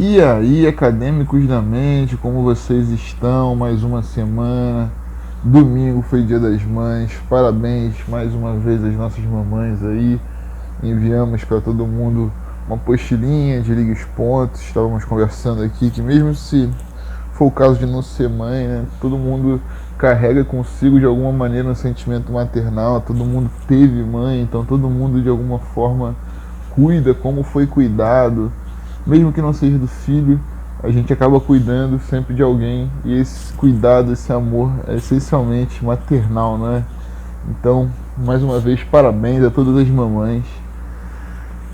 E aí, acadêmicos da mente, como vocês estão? Mais uma semana. Domingo foi Dia das Mães. Parabéns mais uma vez às nossas mamães aí. Enviamos para todo mundo uma postilinha de liga os pontos. Estávamos conversando aqui que mesmo se for o caso de não ser mãe, né, todo mundo carrega consigo de alguma maneira um sentimento maternal. Todo mundo teve mãe, então todo mundo de alguma forma cuida como foi cuidado. Mesmo que não seja do filho, a gente acaba cuidando sempre de alguém, e esse cuidado, esse amor é essencialmente maternal, né? Então, mais uma vez, parabéns a todas as mamães.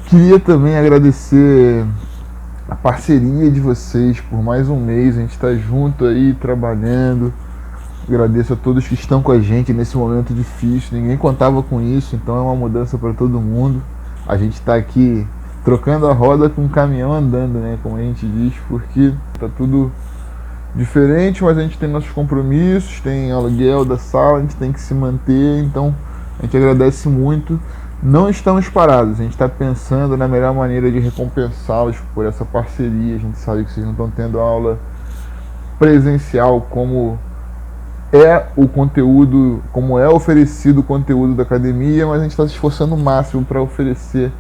Queria também agradecer a parceria de vocês por mais um mês, a gente está junto aí trabalhando. Agradeço a todos que estão com a gente nesse momento difícil, ninguém contava com isso, então é uma mudança para todo mundo. A gente está aqui trocando a roda com o caminhão andando, né, como a gente diz, porque tá tudo diferente, mas a gente tem nossos compromissos, tem aluguel da sala, a gente tem que se manter, então a gente agradece muito. Não estamos parados, a gente está pensando na melhor maneira de recompensá-los por essa parceria. A gente sabe que vocês não estão tendo aula presencial como é o conteúdo, como é oferecido o conteúdo da academia, mas a gente está se esforçando o máximo para oferecer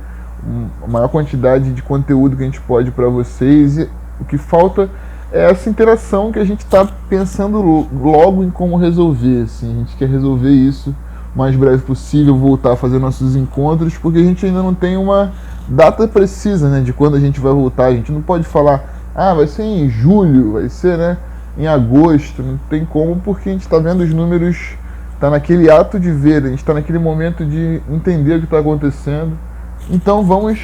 a maior quantidade de conteúdo que a gente pode para vocês, e o que falta é essa interação que a gente está pensando logo em como resolver. Assim, a gente quer resolver isso o mais breve possível, voltar a fazer nossos encontros, porque a gente ainda não tem uma data precisa, né, de quando a gente vai voltar. A gente não pode falar, vai ser em julho, vai ser, né, em agosto, não tem como, porque a gente está vendo os números, está naquele ato de ver, a gente está naquele momento de entender o que está acontecendo. Então vamos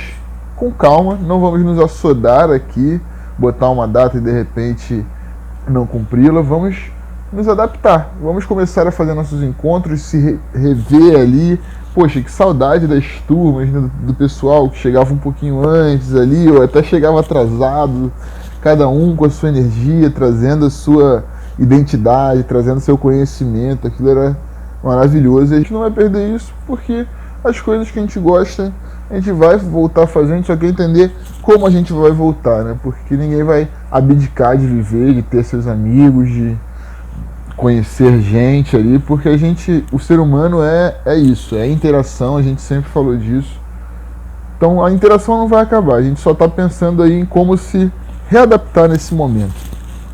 com calma, não vamos nos assodar aqui, botar uma data e de repente não cumpri-la. Vamos nos adaptar, vamos começar a fazer nossos encontros, se rever ali. Poxa, que saudade das turmas, né, do pessoal que chegava um pouquinho antes ali, ou até chegava atrasado, cada um com a sua energia, trazendo a sua identidade, trazendo seu conhecimento. Aquilo era maravilhoso, e a gente não vai perder isso, porque as coisas que a gente gosta a gente vai voltar fazendo, a gente só quer entender como a gente vai voltar, né? Porque ninguém vai abdicar de viver, de ter seus amigos, de conhecer gente ali, porque a gente, o ser humano é isso, é interação, a gente sempre falou disso. Então a interação não vai acabar, a gente só está pensando aí em como se readaptar nesse momento.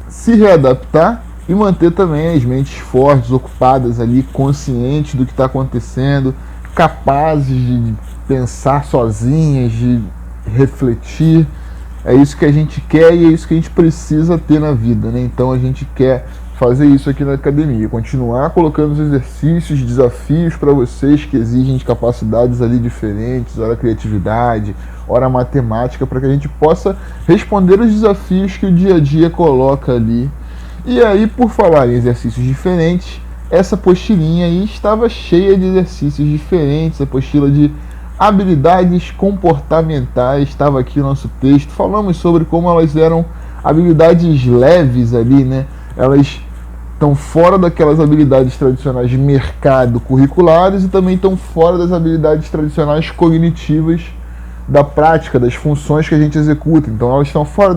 Se readaptar e manter também as mentes fortes, ocupadas ali, conscientes do que está acontecendo, capazes de pensar sozinhas, de refletir. É isso que a gente quer e é isso que a gente precisa ter na vida, né? Então a gente quer fazer isso aqui na academia, continuar colocando os exercícios, desafios para vocês que exigem de capacidades ali diferentes, ora criatividade, ora matemática, para que a gente possa responder os desafios que o dia a dia coloca ali. E aí, por falar em exercícios diferentes, essa postilinha aí estava cheia de exercícios diferentes, a apostila de habilidades comportamentais, estava aqui o nosso texto. Falamos sobre como elas eram habilidades leves ali, né? Elas estão fora daquelas habilidades tradicionais de mercado curriculares e também estão fora das habilidades tradicionais cognitivas da prática, das funções que a gente executa. Então elas estão fora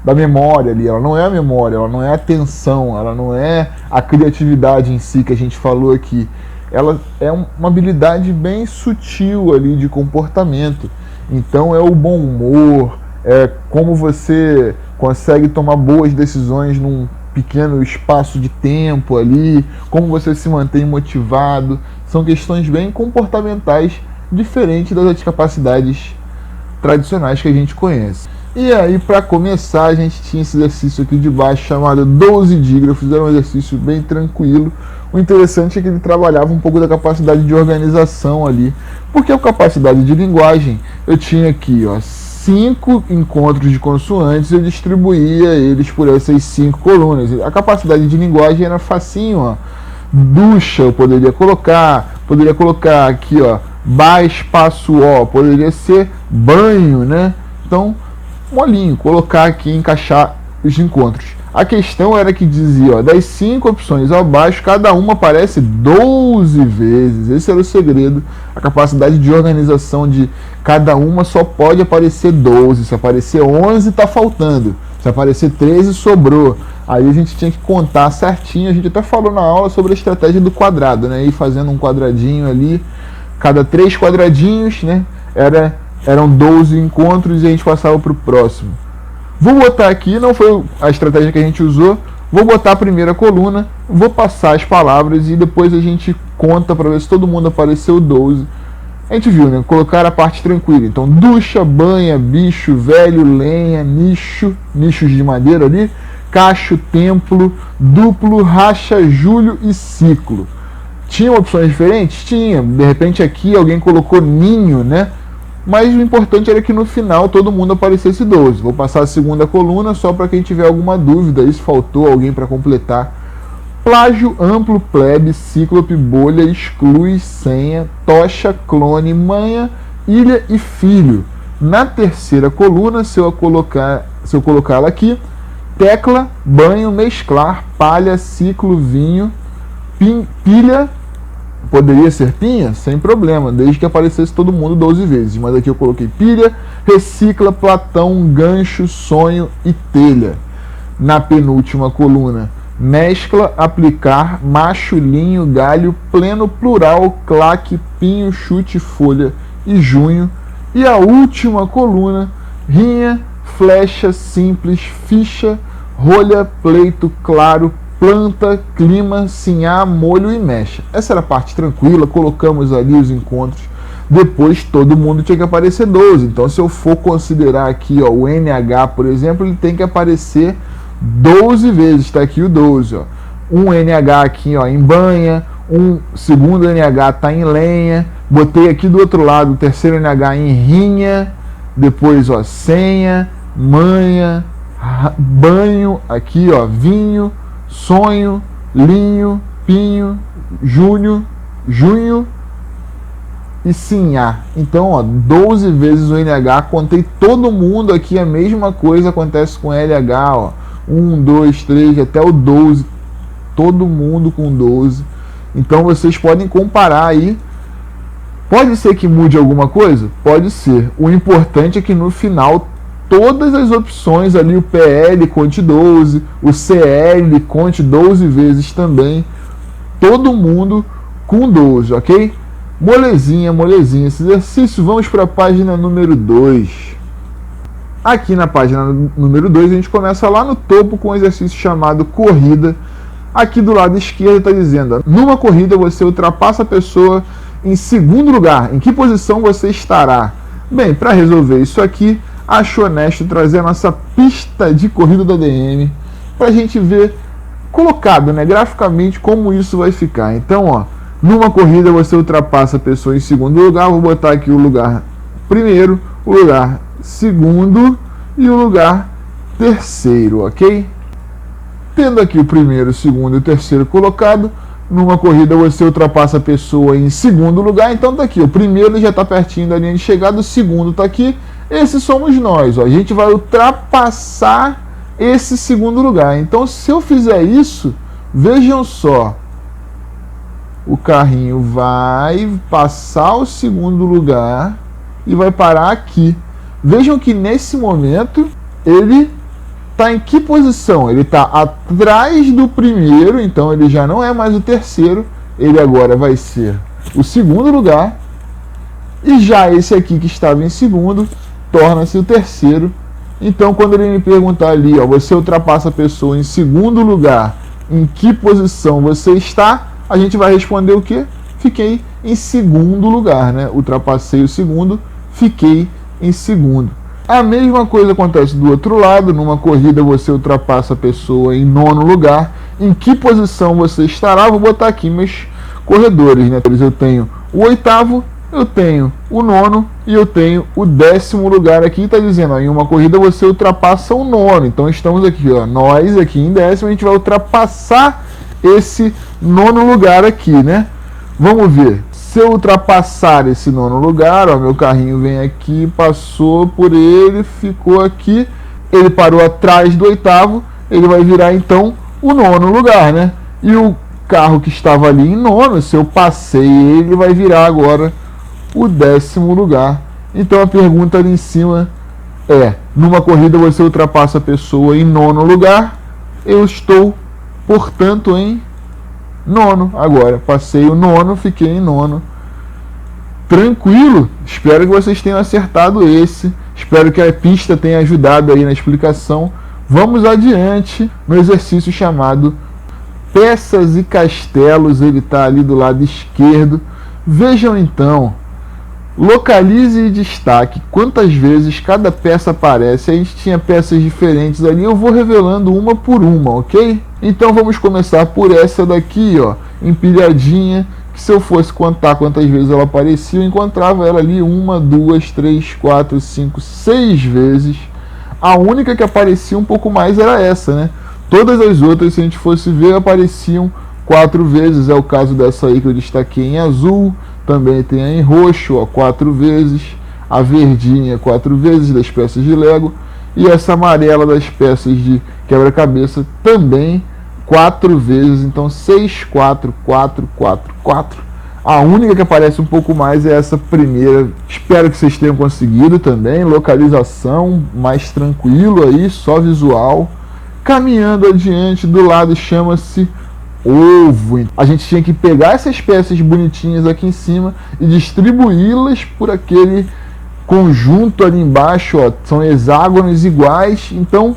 da memória ali, ela não é a memória, ela não é a atenção, ela não é a criatividade em si que a gente falou aqui. Ela é uma habilidade bem sutil ali de comportamento. Então é o bom humor, é como você consegue tomar boas decisões num pequeno espaço de tempo ali, como você se mantém motivado. São questões bem comportamentais, diferentes das capacidades tradicionais que a gente conhece. E aí, para começar, a gente tinha esse exercício aqui de baixo chamado 12 dígrafos. Era um exercício bem tranquilo. O interessante é que ele trabalhava um pouco da capacidade de organização ali, porque a capacidade de linguagem, eu tinha aqui 5 encontros de consoantes, eu distribuía eles por essas 5 colunas. A capacidade de linguagem era facinho, ducha eu poderia colocar aqui, bar espaço O, poderia ser banho, né? Então, molinho, colocar aqui, encaixar os encontros. A questão era que dizia, ó, das 5 opções abaixo, cada uma aparece 12 vezes. Esse era o segredo. A capacidade de organização de cada uma só pode aparecer 12. Se aparecer 11, está faltando. Se aparecer 13, sobrou. Aí a gente tinha que contar certinho. A gente até falou na aula sobre a estratégia do quadrado, né? Ir fazendo um quadradinho ali. Cada 3 quadradinhos, né? Eram 12 encontros e a gente passava para o próximo. Vou botar aqui, não foi a estratégia que a gente usou, vou botar a primeira coluna, vou passar as palavras e depois a gente conta para ver se todo mundo apareceu 12. A gente viu, né? Colocar a parte tranquila. Então, ducha, banha, bicho, velho, lenha, nicho, nichos de madeira ali, cacho, templo, duplo, racha, julho e ciclo. Tinha opções diferentes? Tinha. De repente aqui alguém colocou ninho, né? Mas o importante era que no final todo mundo aparecesse 12. Vou passar a segunda coluna só para quem tiver alguma dúvida. Isso faltou alguém para completar. Plágio, amplo, plebe, cíclope, bolha, exclui, senha, tocha, clone, manha, ilha e filho. Na terceira coluna, se eu colocá-la aqui, tecla, banho, mesclar, palha, ciclo, vinho, pilha. Poderia ser pinha? Sem problema, desde que aparecesse todo mundo 12 vezes. Mas aqui eu coloquei pilha, recicla, platão, gancho, sonho e telha. Na penúltima coluna, mescla, aplicar, macho, linho, galho, pleno, plural, claque, pinho, chute, folha e junho. E a última coluna, rinha, flecha, simples, ficha, rolha, pleito, claro, planta, clima, sinhá, molho e mecha. Essa era a parte tranquila, colocamos ali os encontros. Depois todo mundo tinha que aparecer 12. Então se eu for considerar aqui, ó, o NH, por exemplo, ele tem que aparecer 12 vezes. Está aqui o 12. Ó. Um NH aqui, ó, em banha, um segundo NH está em lenha. Botei aqui do outro lado o terceiro NH em rinha. Depois, ó, senha, manha, banho, aqui, ó, vinho, sonho, linho, pinho, junho e sinhá. Então, ó, 12 vezes o NH, contei todo mundo aqui, a mesma coisa acontece com LH, ó. 1, 2, 3, até o 12, todo mundo com 12. Então vocês podem comparar aí. Pode ser que mude alguma coisa? Pode ser. O importante é que no final todas as opções ali, o PL conte 12, o CL conte 12 vezes também, todo mundo com 12, ok? Molezinha, molezinha esse exercício. Vamos para a página número 2. Aqui na página número 2 a gente começa lá no topo com um exercício chamado corrida. Aqui do lado esquerdo está dizendo, numa corrida você ultrapassa a pessoa em segundo lugar, em que posição você estará? Bem, para resolver isso aqui, acho honesto trazer a nossa pista de corrida da DM para a gente ver colocado, né, graficamente como isso vai ficar. Então, ó, numa corrida você ultrapassa a pessoa em segundo lugar. Vou botar aqui o lugar primeiro, o lugar segundo e o lugar terceiro, ok? Tendo aqui o primeiro, o segundo e o terceiro colocado, numa corrida você ultrapassa a pessoa em segundo lugar. Então tá aqui, o primeiro já está pertinho da linha de chegada, o segundo está aqui. Esse somos nós, ó. A gente vai ultrapassar esse segundo lugar. Então, se eu fizer isso, vejam só, o carrinho vai passar o segundo lugar e vai parar aqui. Vejam que nesse momento ele está em que posição? Ele está atrás do primeiro, então ele já não é mais o terceiro, ele agora vai ser o segundo lugar. E já esse aqui que estava em segundo torna-se o terceiro. Então, quando ele me perguntar ali, ó, você ultrapassa a pessoa em segundo lugar, em que posição você está? A gente vai responder o quê? Fiquei em segundo lugar, né? Ultrapassei o segundo, fiquei em segundo. A mesma coisa acontece do outro lado. Numa corrida você ultrapassa a pessoa em nono lugar. Em que posição você estará? Vou botar aqui meus corredores, né? Eu tenho o oitavo, eu tenho o nono e eu tenho o 10º lugar aqui. Está dizendo, ó, em uma corrida você ultrapassa o nono. Então estamos aqui, ó, nós aqui em 10º, a gente vai ultrapassar esse nono lugar aqui, né? Vamos ver. Se eu ultrapassar esse nono lugar, ó, meu carrinho vem aqui, passou por ele, ficou aqui, ele parou atrás do oitavo, ele vai virar então o nono lugar, né? E o carro que estava ali em nono, se eu passei ele, vai virar agora o 10º lugar. Então a pergunta ali em cima é: numa corrida você ultrapassa a pessoa em nono lugar? Eu estou, portanto, em nono agora. Passei o nono, fiquei em nono. Tranquilo? Espero que vocês tenham acertado esse. Espero que a pista tenha ajudado aí na explicação. Vamos adiante no exercício chamado Peças e Castelos. Ele está ali do lado esquerdo. Vejam então. Localize e destaque quantas vezes cada peça aparece. A gente tinha peças diferentes ali. Eu vou revelando uma por uma, ok? Então vamos começar por essa daqui, ó, empilhadinha. Que se eu fosse contar quantas vezes ela aparecia, eu encontrava ela ali 1, 2, 3, 4, 5, 6 vezes. A única que aparecia um pouco mais era essa, né? Todas as outras, se a gente fosse ver, apareciam 4 vezes. É o caso dessa aí que eu destaquei em azul. Também tem a em roxo, ó, 4 vezes. A verdinha, 4 vezes, das peças de Lego. E essa amarela das peças de quebra-cabeça também 4 vezes. Então 6, 4, 4, 4, 4. A única que aparece um pouco mais é essa primeira. Espero que vocês tenham conseguido também. Localização mais tranquilo aí, só visual. Caminhando adiante, do lado chama-se ovo. A gente tinha que pegar essas peças bonitinhas aqui em cima e distribuí-las por aquele conjunto ali embaixo, ó, são hexágonos iguais. Então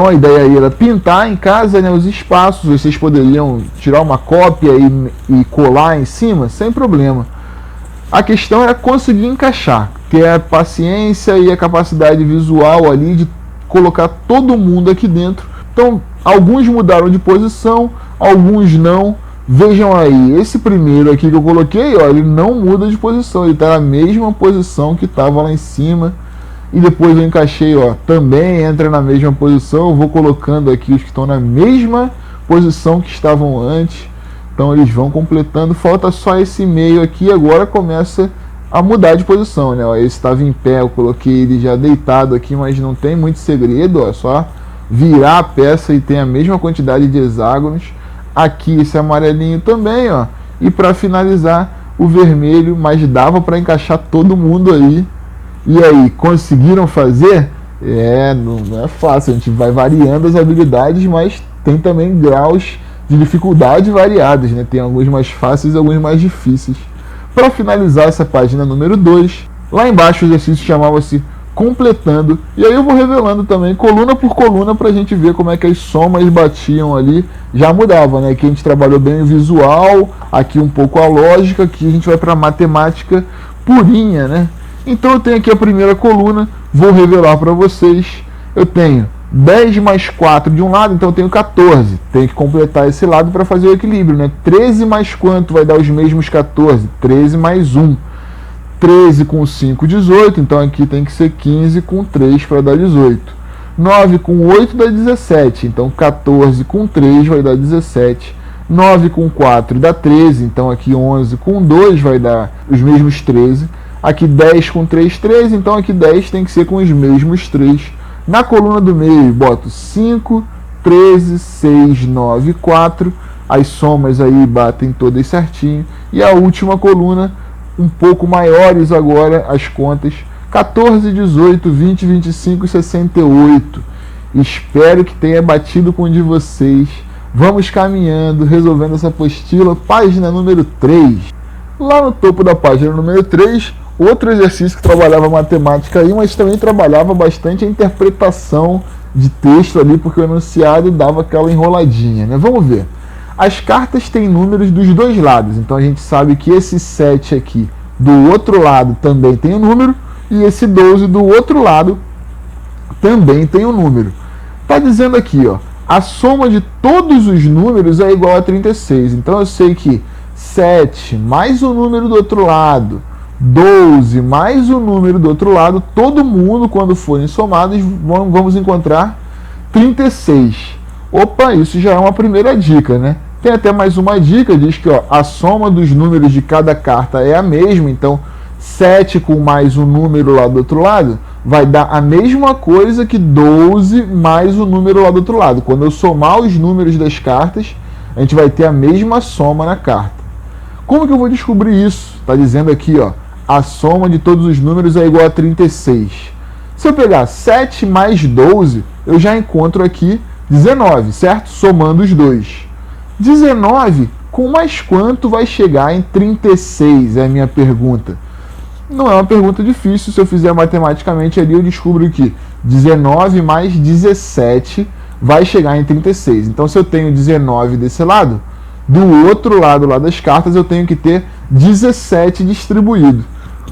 a ideia aí era pintar em casa, né, os espaços. Vocês poderiam tirar uma cópia e colar em cima sem problema. A questão era conseguir encaixar, ter a paciência e a capacidade visual ali de colocar todo mundo aqui dentro. Então alguns mudaram de posição, alguns não. Vejam aí, esse primeiro aqui que eu coloquei, ó, ele não muda de posição, ele está na mesma posição que estava lá em cima. E depois eu encaixei, ó, também entra na mesma posição. Eu vou colocando aqui os que estão na mesma posição que estavam antes. Então eles vão completando, falta só esse meio aqui, agora começa a mudar de posição, né? Ó, esse estava em pé, eu coloquei ele já deitado aqui, mas não tem muito segredo, ó, só virar a peça e tem a mesma quantidade de hexágonos. Aqui esse amarelinho também, ó. E para finalizar o vermelho, mas dava para encaixar todo mundo aí. E aí, conseguiram fazer? Não é fácil, a gente vai variando as habilidades, mas tem também graus de dificuldade variados, né? Tem alguns mais fáceis e alguns mais difíceis. Para finalizar essa página número 2, lá embaixo o exercício chamava-se Completando, e aí eu vou revelando também coluna por coluna para a gente ver como é que as somas batiam ali. Já mudava, né? Aqui a gente trabalhou bem o visual, aqui um pouco a lógica, aqui a gente vai para a matemática purinha, né? Então eu tenho aqui a primeira coluna, vou revelar para vocês. Eu tenho 10 mais 4 de um lado, então eu tenho 14. Tenho que completar esse lado para fazer o equilíbrio, né? 13 mais quanto vai dar os mesmos 14? 13 mais 1. 13 com 5, 18, então aqui tem que ser 15 com 3 para dar 18. 9 com 8 dá 17, então 14 com 3 vai dar 17. 9 com 4 dá 13, então aqui 11 com 2 vai dar os mesmos 13. Aqui 10 com 3, 13, então aqui 10 tem que ser com os mesmos 3. Na coluna do meio, boto 5, 13, 6, 9, 4. As somas aí batem todas certinho. E a última coluna, um pouco maiores agora as contas, 14, 18, 20, 25 e 68. Espero que tenha batido com o de vocês. Vamos caminhando, resolvendo essa apostila. Página número 3. Lá no topo da página número 3, outro exercício que trabalhava matemática aí, mas também trabalhava bastante a interpretação de texto ali, porque o enunciado dava aquela enroladinha, né? Vamos ver. As cartas têm números dos dois lados, então a gente sabe que esse 7 aqui do outro lado também tem um número, e esse 12 do outro lado também tem um número. Está dizendo aqui, ó, a soma de todos os números é igual a 36, então eu sei que 7 mais o número do outro lado, 12 mais o número do outro lado, todo mundo, quando forem somados, vamos encontrar 36. Opa, isso já é uma primeira dica, né? Tem até mais uma dica, diz que, ó, a soma dos números de cada carta é a mesma, então 7 com mais um número lá do outro lado vai dar a mesma coisa que 12 mais o número lá do outro lado. Quando eu somar os números das cartas, a gente vai ter a mesma soma na carta. Como que eu vou descobrir isso? Está dizendo aqui, ó, a soma de todos os números é igual a 36. Se eu pegar 7 mais 12, eu já encontro aqui 19, certo? Somando os dois. 19 com mais quanto vai chegar em 36? É a minha pergunta. Não é uma pergunta difícil. Se eu fizer matematicamente ali, eu descubro que 19 mais 17 vai chegar em 36. Então, se eu tenho 19 desse lado, do outro lado lá das cartas, eu tenho que ter 17 distribuído.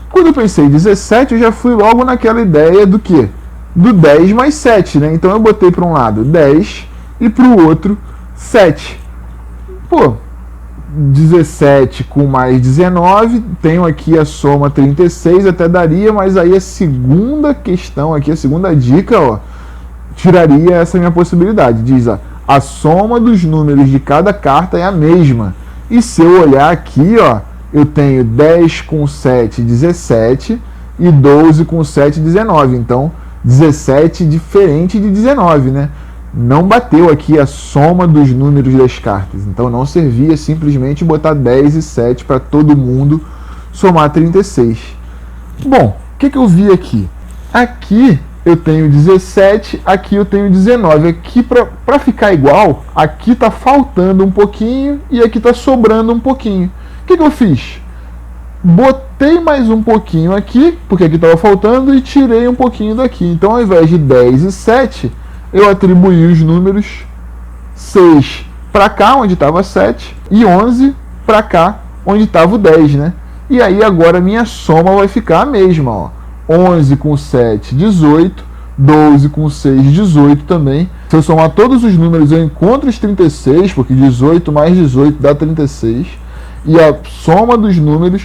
Quando eu pensei em 17, eu já fui logo naquela ideia do quê? Do 10 mais 7, né? Então eu botei para um lado 10 e para o outro 7. Pô, 17 com mais 19, tenho aqui a soma 36, até daria, mas aí a segunda questão aqui, a segunda dica, ó, tiraria essa minha possibilidade. Diz, ó, a soma dos números de cada carta é a mesma. E se eu olhar aqui, ó, eu tenho 10 com 7, 17, e 12 com 7, 19. Então, 17 diferente de 19, né? Não bateu aqui a soma dos números das cartas. Então, não servia simplesmente botar 10 e 7 para todo mundo somar 36. Bom, o que eu vi aqui? Aqui eu tenho 17, aqui eu tenho 19. Aqui, para ficar igual, aqui está faltando um pouquinho e aqui está sobrando um pouquinho. O que eu fiz? Botei mais um pouquinho aqui, porque aqui estava faltando, e tirei um pouquinho daqui. Então, ao invés de 10 e 7, eu atribuí os números 6 para cá, onde estava 7, e 11 para cá, onde estava o 10, né? E aí, agora, minha soma vai ficar a mesma, ó. 11 com 7, 18, 12 com 6, 18 também. Se eu somar todos os números, eu encontro os 36, porque 18 mais 18 dá 36. E a soma dos números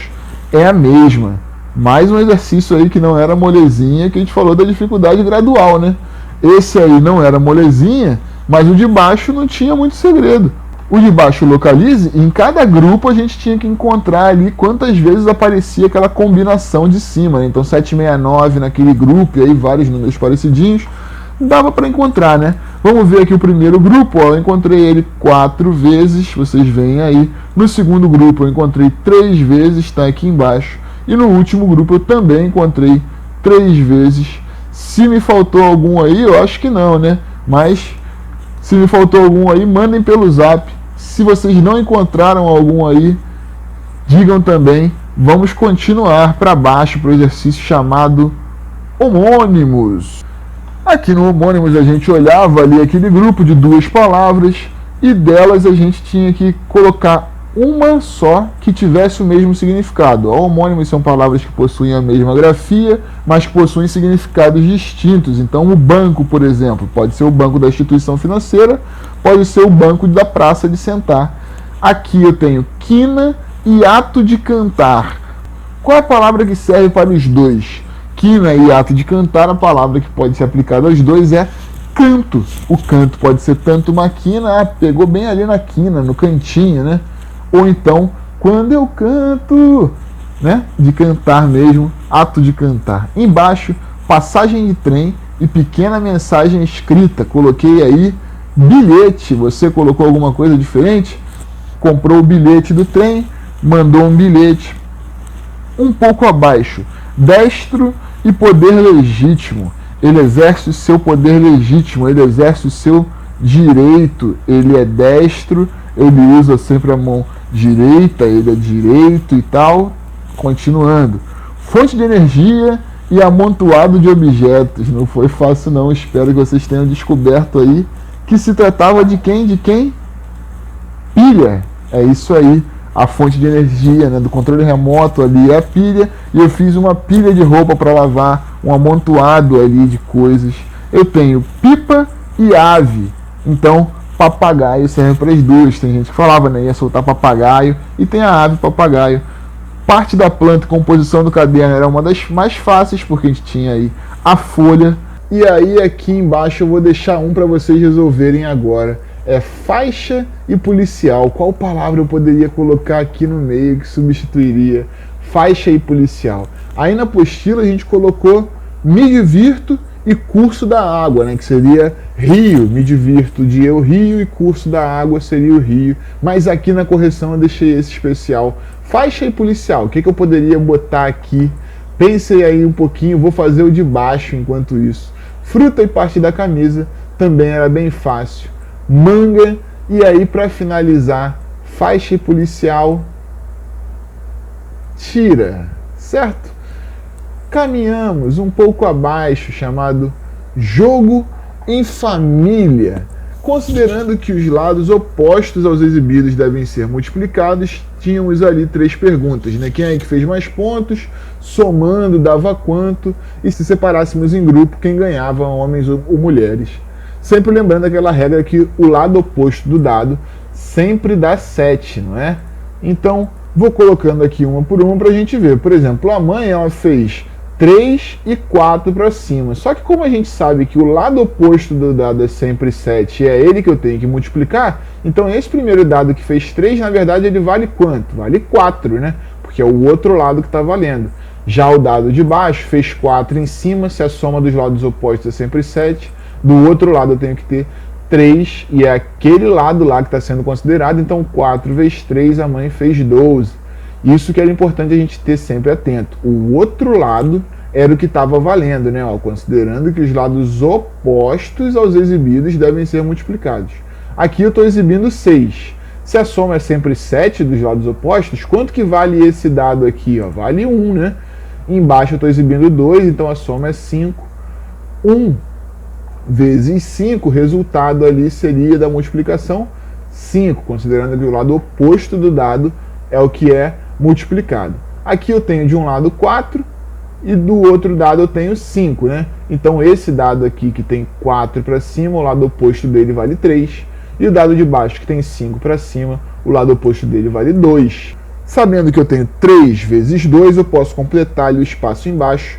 é a mesma. Mais um exercício aí que não era molezinha, que a gente falou da dificuldade gradual, né? Esse aí não era molezinha, mas o de baixo não tinha muito segredo. O de baixo localize, e em cada grupo a gente tinha que encontrar ali quantas vezes aparecia aquela combinação de cima, né? Então 769 naquele grupo, e aí vários números parecidinhos, dava para encontrar, né? Vamos ver aqui o primeiro grupo, ó, eu encontrei ele 4 vezes, vocês veem aí. No segundo grupo eu encontrei 3 vezes, está aqui embaixo. E no último grupo eu também encontrei 3 vezes. Se me faltou algum aí, eu acho que não, né? Mas se me faltou algum aí, mandem pelo zap. Se vocês não encontraram algum aí, digam também. Vamos continuar para baixo para o exercício chamado homônimos. Aqui no homônimos a gente olhava ali aquele grupo de 2 palavras e delas a gente tinha que colocar uma só que tivesse o mesmo significado. Homônimos são palavras que possuem a mesma grafia, mas que possuem significados distintos. Então o banco, por exemplo, pode ser o banco da instituição financeira, pode ser o banco da praça de sentar. Aqui eu tenho quina e ato de cantar. Qual é a palavra que serve para os dois? Quina e ato de cantar, a palavra que pode ser aplicada aos dois é canto. O canto pode ser tanto uma quina, pegou bem ali na quina, no cantinho, né? Ou então, quando eu canto, né? De cantar mesmo, ato de cantar. Embaixo, passagem de trem e pequena mensagem escrita. Coloquei aí bilhete. Você colocou alguma coisa diferente? Comprou o bilhete do trem, mandou um bilhete. Um pouco abaixo, destro e poder legítimo. Ele exerce o seu poder legítimo, ele exerce o seu direito. Ele é destro, ele usa sempre a mão direita, ele é direito e tal. Continuando. Fonte de energia e amontoado de objetos. Não foi fácil não, espero que vocês tenham descoberto aí que se tratava de quem? De quem? Pilha. É isso aí. A fonte de energia, né, do controle remoto ali é a pilha, e eu fiz uma pilha de roupa para lavar, um amontoado ali de coisas. Eu tenho pipa e ave, então papagaio serve para as duas. Tem gente que falava, né, ia soltar papagaio, e tem a ave papagaio. Parte da planta e composição do caderno era uma das mais fáceis, porque a gente tinha aí a folha. E aí aqui embaixo eu vou deixar um para vocês resolverem agora. É faixa e policial. Qual palavra eu poderia colocar aqui no meio que substituiria faixa e policial? Aí na apostila a gente colocou me divirto e curso da água, né, que seria rio, me divirto de eu rio e curso da água seria o rio, mas aqui na correção eu deixei esse especial, faixa e policial. O que eu poderia botar aqui? Pensei aí um pouquinho, vou fazer o de baixo enquanto isso. Fruta e parte da camisa, também era bem fácil. Manga, e aí para finalizar, faixa e policial, tira, certo? Caminhamos um pouco abaixo, chamado jogo em família. Considerando que os lados opostos aos exibidos devem ser multiplicados, tínhamos ali 3 perguntas, né? Quem é que fez mais pontos, somando dava quanto, e se separássemos em grupo, quem ganhava, homens ou mulheres. Sempre lembrando aquela regra que o lado oposto do dado sempre dá 7, não é? Então, vou colocando aqui uma por uma para a gente ver. Por exemplo, a mãe ela fez 3 e 4 para cima. Só que como a gente sabe que o lado oposto do dado é sempre 7 e é ele que eu tenho que multiplicar, então esse primeiro dado que fez 3, na verdade ele vale quanto? Vale 4, né? Porque é o outro lado que está valendo. Já o dado de baixo fez 4 em cima, se a soma dos lados opostos é sempre 7, do outro lado eu tenho que ter 3, e é aquele lado lá que está sendo considerado, então 4 vezes 3, a mãe fez 12. Isso que era importante a gente ter sempre atento. O outro lado era o que estava valendo, né? Ó, considerando que os lados opostos aos exibidos devem ser multiplicados. Aqui eu estou exibindo 6. Se a soma é sempre 7 dos lados opostos, quanto que vale esse dado aqui? Ó? Vale 1, né? Embaixo eu estou exibindo 2, então a soma é 5. 1 vezes 5, o resultado ali seria da multiplicação 5, considerando que o lado oposto do dado é o que é multiplicado. Aqui eu tenho de um lado 4 e do outro dado eu tenho 5, né? Então esse dado aqui que tem 4 para cima, o lado oposto dele vale 3. E o dado de baixo que tem 5 para cima, o lado oposto dele vale 2. Sabendo que eu tenho 3 vezes 2, eu posso completar ali o espaço embaixo,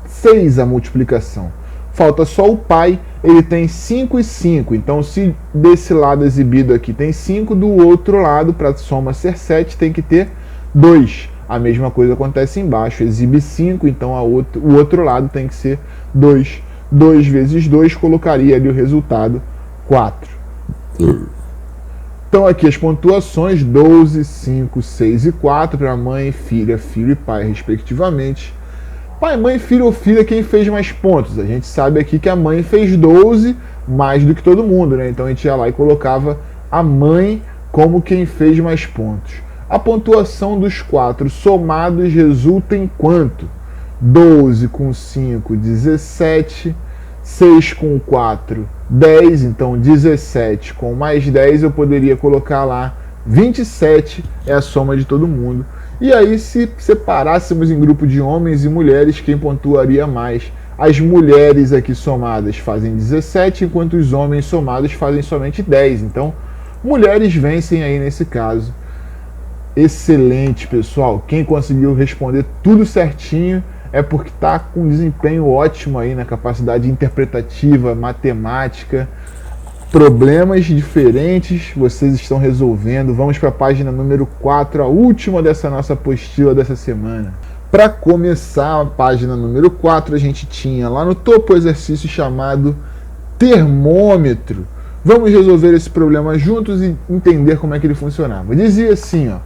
6 a multiplicação. Falta só o pai, ele tem 5 e 5. Então se desse lado exibido aqui tem 5, do outro lado, para a soma ser 7, tem que ter 2. A mesma coisa acontece embaixo, exibe 5, então o outro lado tem que ser 2. 2 vezes 2 colocaria ali o resultado 4. Então aqui as pontuações, 12, 5, 6 e 4 para mãe, filha, filho e pai, respectivamente. Pai, mãe, filho ou filha, quem fez mais pontos? A gente sabe aqui que a mãe fez 12, mais do que todo mundo, né? Então a gente ia lá e colocava a mãe como quem fez mais pontos. A pontuação dos 4 somados resulta em quanto? 12 com 5, 17. 6 com 4, 10. Então 17 com mais 10 eu poderia colocar lá 27, é a soma de todo mundo. E aí, se separássemos em grupo de homens e mulheres, quem pontuaria mais? As mulheres aqui somadas fazem 17, enquanto os homens somados fazem somente 10. Então, mulheres vencem aí nesse caso. Excelente, pessoal. Quem conseguiu responder tudo certinho é porque está com um desempenho ótimo aí na capacidade interpretativa, matemática. Problemas diferentes vocês estão resolvendo. Vamos para a página número 4, a última dessa nossa apostila dessa semana. Para começar a página número 4, a gente tinha lá no topo o exercício chamado termômetro. Vamos resolver esse problema juntos e entender como é que ele funcionava. Dizia assim, ó,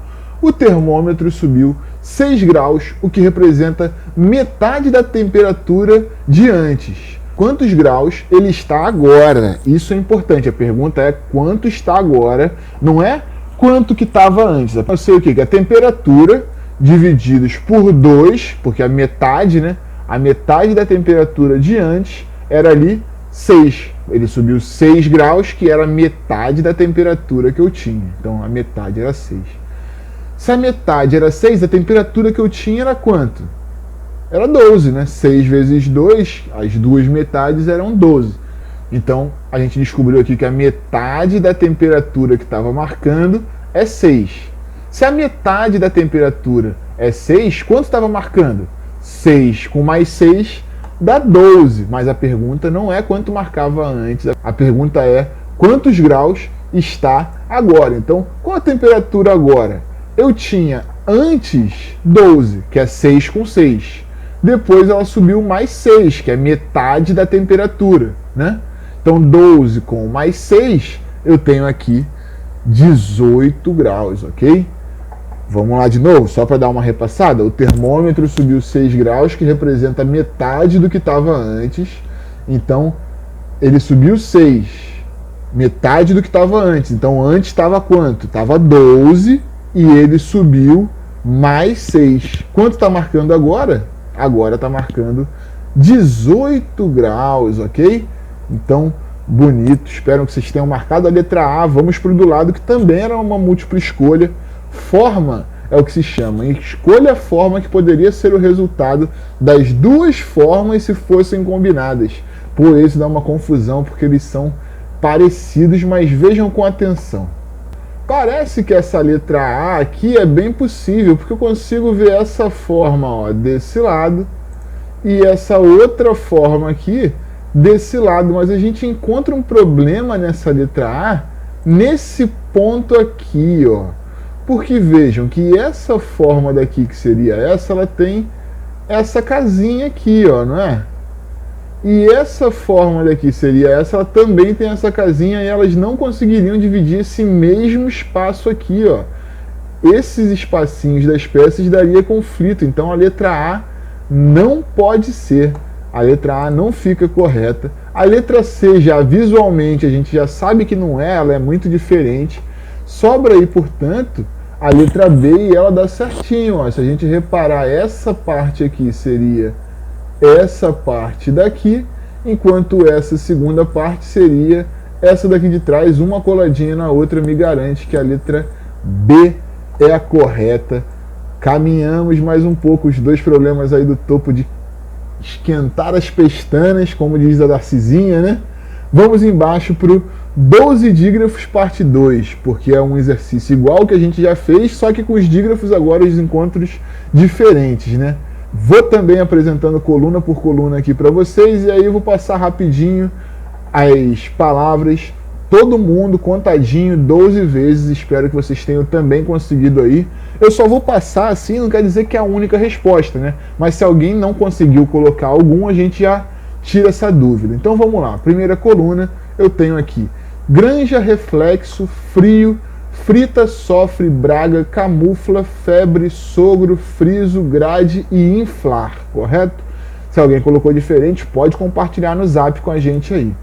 o termômetro subiu 6 graus, o que representa metade da temperatura de antes. Quantos graus ele está agora? Isso é importante. A pergunta é quanto está agora, não é quanto que estava antes. Eu sei o quê? Que a temperatura divididos por 2, porque a metade, né? A metade da temperatura de antes era ali 6. Ele subiu 6 graus, que era metade da temperatura que eu tinha. Então a metade era 6. Se a metade era 6, a temperatura que eu tinha era quanto? Era 12, né? 6 vezes 2, as duas metades eram 12. Então, a gente descobriu aqui que a metade da temperatura que estava marcando é 6. Se a metade da temperatura é 6, quanto estava marcando? 6 com mais 6 dá 12. Mas a pergunta não é quanto marcava antes. A pergunta é quantos graus está agora. Então, qual a temperatura agora? Eu tinha antes 12, que é 6 com 6. depois ela subiu mais 6, que é metade da temperatura, né? Então 12 com mais 6, eu tenho aqui 18 graus, ok? Vamos lá de novo, só para dar uma repassada. O termômetro subiu 6 graus, que representa metade do que estava antes. Então, ele subiu 6, metade do que estava antes. Então, antes estava quanto? Estava 12 e ele subiu mais 6. Quanto está marcando agora? Agora está marcando 18 graus, ok? Então, bonito. Espero que vocês tenham marcado a letra A. Vamos para o do lado, que também era uma múltipla escolha. Forma é o que se chama. Escolha a forma que poderia ser o resultado das duas formas se fossem combinadas. Por isso dá uma confusão, porque eles são parecidos, mas vejam com atenção. Parece que essa letra A aqui é bem possível, porque eu consigo ver essa forma, ó, desse lado e essa outra forma aqui desse lado, mas a gente encontra um problema nessa letra A nesse ponto aqui, ó. Porque vejam que essa forma daqui, que seria essa, ela tem essa casinha aqui, ó, não é? E essa forma daqui seria essa, ela também tem essa casinha, e elas não conseguiriam dividir esse mesmo espaço aqui, ó. Esses espacinhos das peças daria conflito, então a letra A não pode ser. A letra A não fica correta. A letra C, já visualmente, a gente já sabe que não é, ela é muito diferente. Sobra aí, portanto, a letra B, e ela dá certinho, ó. Se a gente reparar, essa parte aqui seria essa parte daqui, enquanto essa segunda parte seria essa daqui de trás. Uma coladinha na outra me garante que a letra B é a correta. Caminhamos mais um pouco, os dois problemas aí do topo de esquentar as pestanas, como diz a Darcizinha, né? Vamos embaixo para o 12 dígrafos parte 2, porque é um exercício igual que a gente já fez, só que com os dígrafos agora os encontros diferentes, né? Vou também apresentando coluna por coluna aqui para vocês, e aí eu vou passar rapidinho as palavras, todo mundo contadinho 12 vezes, espero que vocês tenham também conseguido aí. Eu só vou passar assim, não quer dizer que é a única resposta, né? Mas se alguém não conseguiu colocar algum, a gente já tira essa dúvida. Então vamos lá, primeira coluna, eu tenho aqui granja, reflexo, frio, frita, sofre, braga, camufla, febre, sogro, friso, grade e inflar, correto? Se alguém colocou diferente, pode compartilhar no zap com a gente aí.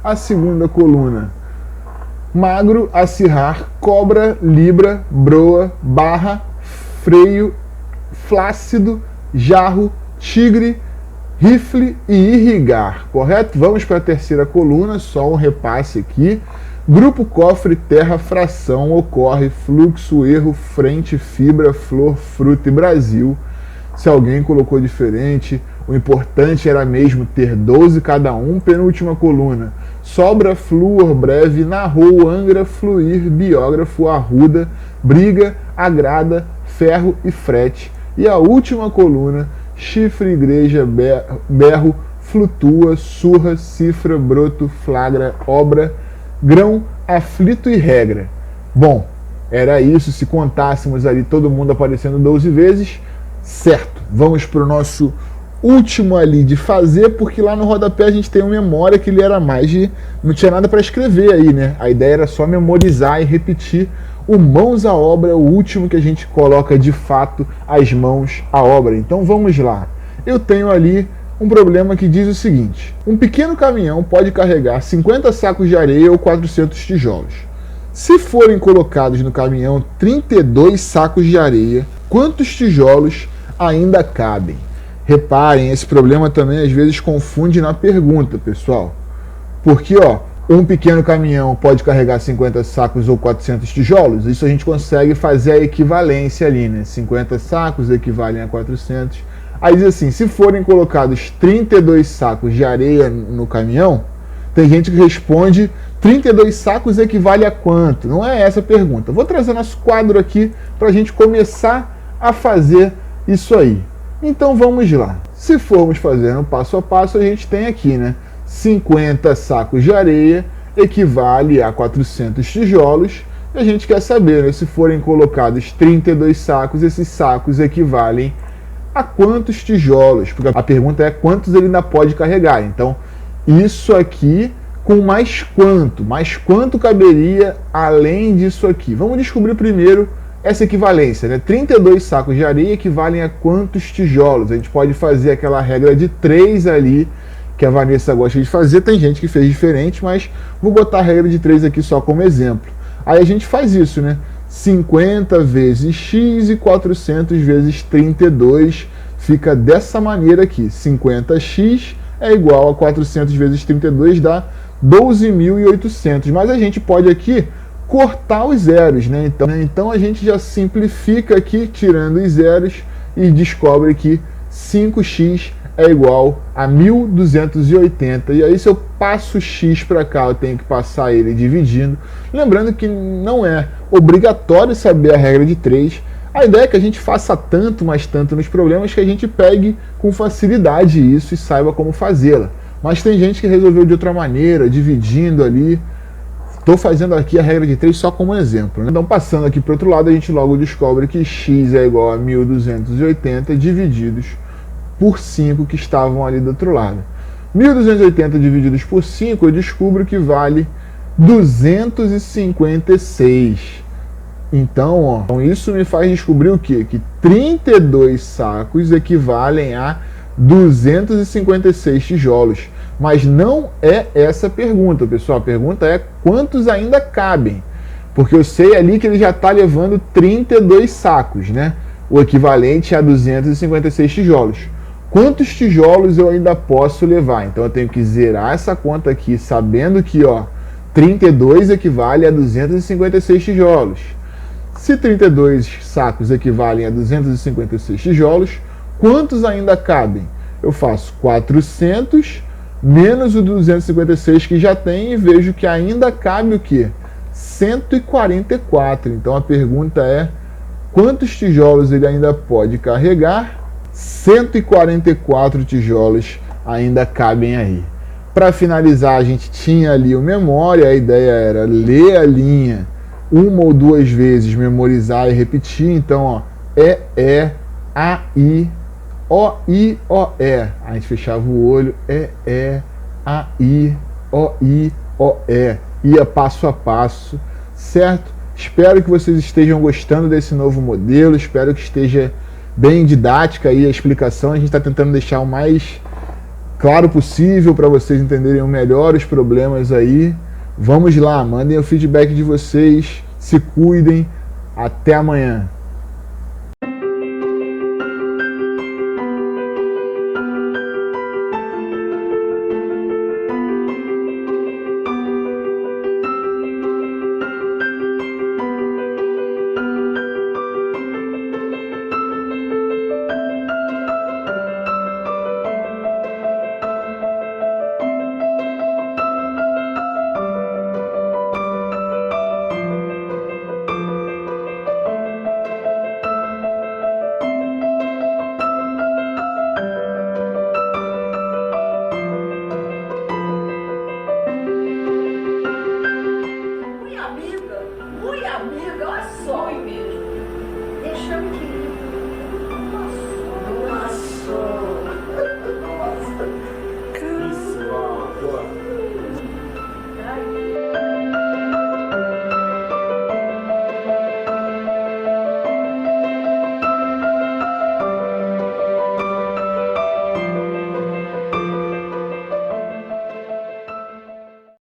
A segunda coluna, magro, acirrar, cobra, libra, broa, barra, freio, flácido, jarro, tigre, rifle e irrigar, correto? Vamos para a terceira coluna, só um repasse aqui. Grupo, cofre, terra, fração, ocorre, fluxo, erro, frente, fibra, flor, fruta e Brasil. Se alguém colocou diferente, o importante era mesmo ter 12 cada um. Penúltima coluna, sobra, flúor, breve, narrou, angra, fluir, biógrafo, arruda, briga, agrada, ferro e frete. E a última coluna, chifre, igreja, berro, flutua, surra, cifra, broto, flagra, obra, grão, aflito e regra. Bom, era isso. Se contássemos ali todo mundo aparecendo 12 vezes, certo. Vamos para o nosso último ali de fazer, porque lá no rodapé a gente tem uma memória que ele era mais de... não tinha nada para escrever aí, né? A ideia era só memorizar e repetir. O mãos à obra é o último que a gente coloca de fato as mãos à obra. Então vamos lá. Eu tenho ali um problema que diz o seguinte: um pequeno caminhão pode carregar 50 sacos de areia ou 400 tijolos. Se forem colocados no caminhão 32 sacos de areia, quantos tijolos ainda cabem? Reparem, esse problema também às vezes confunde na pergunta, pessoal. Porque, ó, um pequeno caminhão pode carregar 50 sacos ou 400 tijolos. Isso a gente consegue fazer a equivalência ali, né? 50 sacos equivalem a 400. Aí diz assim, se forem colocados 32 sacos de areia no caminhão, tem gente que responde 32 sacos equivale a quanto? Não é essa a pergunta. Vou trazer nosso quadro aqui para a gente começar a fazer isso aí. Então vamos lá. Se formos fazendo passo a passo, a gente tem aqui, né? 50 sacos de areia equivale a 400 tijolos. E a gente quer saber, né, se forem colocados 32 sacos, esses sacos equivalem a quantos tijolos? Porque a pergunta é quantos ele ainda pode carregar. Então, isso aqui com mais quanto? Mais quanto caberia além disso aqui? Vamos descobrir primeiro essa equivalência, né? 32 sacos de areia equivalem a quantos tijolos? A gente pode fazer aquela regra de 3 ali, que a Vanessa gosta de fazer. Tem gente que fez diferente, mas vou botar a regra de 3 aqui só como exemplo. Aí a gente faz isso, né? 50 vezes x e 400 vezes 32 fica dessa maneira aqui. 50x é igual a 400 vezes 32, dá 12.800. Mas a gente pode aqui cortar os zeros, né? Então a gente já simplifica aqui, tirando os zeros, e descobre que 5x é igual a 1.280. E aí, se eu passo x para cá, eu tenho que passar ele dividindo. Lembrando que não é obrigatório saber a regra de 3. A ideia é que a gente faça tanto, mas tanto nos problemas, que a gente pegue com facilidade isso e saiba como fazê-la. Mas tem gente que resolveu de outra maneira, dividindo ali. Estou fazendo aqui a regra de 3 só como exemplo, né? Então, passando aqui para o outro lado, a gente logo descobre que x é igual a 1.280 divididos por 5 que estavam ali do outro lado. 1.280 divididos por 5, eu descubro que vale 256. Então, ó, isso me faz descobrir o quê? Que 32 sacos equivalem a 256 tijolos. Mas não é essa a pergunta, pessoal. A pergunta é quantos ainda cabem. Porque eu sei ali que ele já está levando 32 sacos, né? O equivalente a 256 tijolos. Quantos tijolos eu ainda posso levar? Então eu tenho que zerar essa conta aqui, sabendo que, ó, 32 equivale a 256 tijolos. Se 32 sacos equivalem a 256 tijolos, quantos ainda cabem? Eu faço 400 menos o 256 que já tem e vejo que ainda cabe o quê? 144. Então a pergunta é, quantos tijolos ele ainda pode carregar? 144 tijolos ainda cabem aí. Para finalizar, a gente tinha ali o memória, a ideia era ler a linha uma ou duas vezes, memorizar e repetir. Então, ó, A, I, O, I, O, E. A gente fechava o olho, A, I, O, E. Ia passo a passo, certo? Espero que vocês estejam gostando desse novo modelo, espero que esteja bem didática aí a explicação. A gente está tentando deixar o mais claro possível para vocês entenderem melhor os problemas aí. Vamos lá, mandem o feedback de vocês, se cuidem, até amanhã. Muito amiga, olha só, menino.